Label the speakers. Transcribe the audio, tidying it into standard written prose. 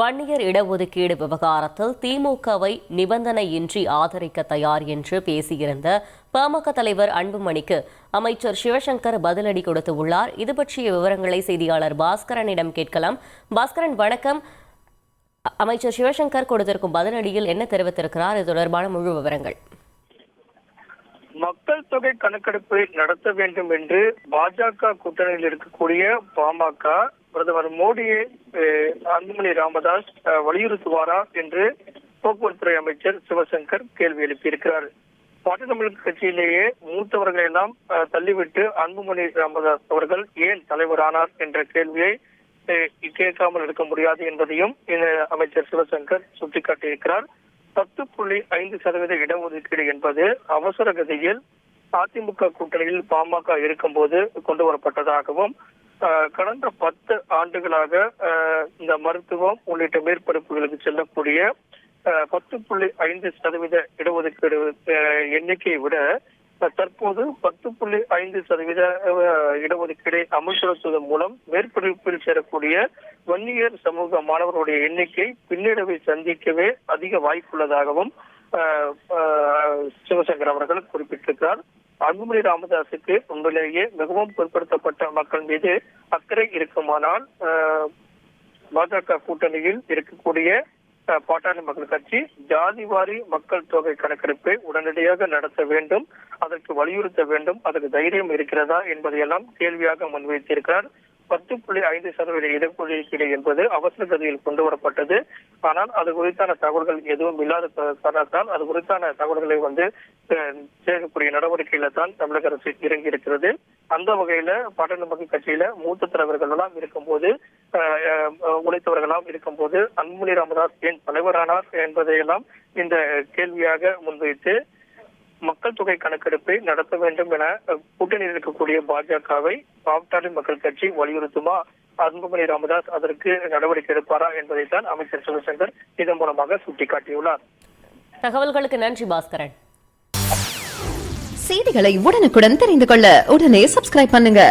Speaker 1: வன்னியர் இடஒதுக்கீடு விவகாரத்தில் திமுகவை நிபந்தனையின்றி ஆதரிக்க தயார் என்று பேசியிருந்த பாமக தலைவர் அன்புமணிக்கு அமைச்சர் சிவசங்கர் பதிலடி கொடுத்துள்ளார். இது பற்றிய விவரங்களை செய்தியாளர் பாஸ்கரனிடம் கேட்கலாம். பாஸ்கரன், வணக்கம். அமைச்சர் சிவசங்கர் கொடுத்திருக்கும் பதிலடியில் என்ன தெரிவித்திருக்கிறார்? இது தொடர்பான முழு விவரங்கள்.
Speaker 2: மக்கள் தொகை கணக்கெடுப்பை நடத்த வேண்டும் என்று பாஜக கூட்டணியில் இருக்கக்கூடிய பாமக பிரதமர் மோடியை அன்புமணி ராமதாஸ் வலியுறுத்துவாரா என்று போக்குவரத்துறை அமைச்சர் சிவசங்கர் கேள்வி எழுப்பியிருக்கிறார். பாட்டாளி மக்கள் கட்சியிலேயே மூத்தவர்களை எல்லாம் தள்ளிவிட்டு அன்புமணி ராமதாஸ் அவர்கள் ஏன் தலைவரானார் என்ற கேள்வியை கேட்காமல் இருக்க முடியாது என்பதையும் அமைச்சர் சிவசங்கர் சுட்டிக்காட்டியிருக்கிறார். 10.5% இடஒதுக்கீடு என்பது அவசர கதியில் அதிமுக கூட்டணியில் பாமக இருக்கும்போது கொண்டு வரப்பட்டதாகவும் கடந்த 10 ஆண்டுகளாக இந்த மருத்துவம் உள்ளிட்ட மேற்படிப்புகளுக்கு செல்லக்கூடிய 10.5% இடஒதுக்கீடு எண்ணிக்கையை விட தற்போது 10.5% இடஒதுக்கீடை அமல்படுத்துவதன் மூலம் மேற்படிப்பில் சேரக்கூடிய வன்னியர் சமூக மாணவர்களுடைய எண்ணிக்கை பின்னடைவை சந்திக்கவே அதிக வாய்ப்புள்ளதாகவும் சிவசங்கர் அவர்கள் குறிப்பிட்டிருக்கிறார். அன்புமணி ராமதாசுக்கு உண்மையிலேயே மிகவும் பிற்படுத்தப்பட்ட மக்கள் மீது அக்கறை இருக்குமானால் பாஜக கூட்டணியில் இருக்கக்கூடிய பாட்டாளி மக்கள் கட்சி ஜாதிவாரி மக்கள் தொகை கணக்கெடுப்பை உடனடியாக நடத்த வேண்டும், அதற்கு வலியுறுத்த வேண்டும், அதற்கு தைரியம் இருக்கிறதா என்பதையெல்லாம் கேள்வியாக முன்வைத்திருக்கிறார். 10.5% இடஒதுக்கீடு என்பது அவசர கதியில் கொண்டு வரப்பட்டது. ஆனால் அது குறித்தான தகவல்கள் எதுவும் இல்லாத காரணத்தால் அது குறித்தான தகவல்களை சேர்க்கக்கூடிய நடவடிக்கையில தான் தமிழக அரசு இறங்கி இருக்கிறது. அந்த வகையில பாட்டாளி மக்கள் கட்சியில மூத்த தலைவர்கள் எல்லாம் இருக்கும்போது உழைத்தவர்களாம் இருக்கும்போது அன்புமணி ராமதாஸ் ஏன் தலைவரானார் என்பதையெல்லாம் இந்த கேள்வியாக முன்வைத்து மக்கள் தொகை கணக்கெடுப்பை நடத்த வேண்டும் என கூட்டணியில் இருக்கக்கூடிய பாஜகவை பாட்டாளி மக்கள் கட்சி வலியுறுத்துமா, அன்புமணி ராமதாஸ் அதற்கு நடவடிக்கை எடுப்பாரா என்பதைத்தான் அமைச்சர் சிவசங்கர் இதன் மூலமாக சுட்டிக்காட்டியுள்ளார்.
Speaker 1: தகவல்களுக்கு நன்றி பாஸ்கரன்.
Speaker 3: செய்திகளை உடனுக்குடன் தெரிந்து கொள்ள உடனே சப்ஸ்கிரைப் பண்ணுங்க.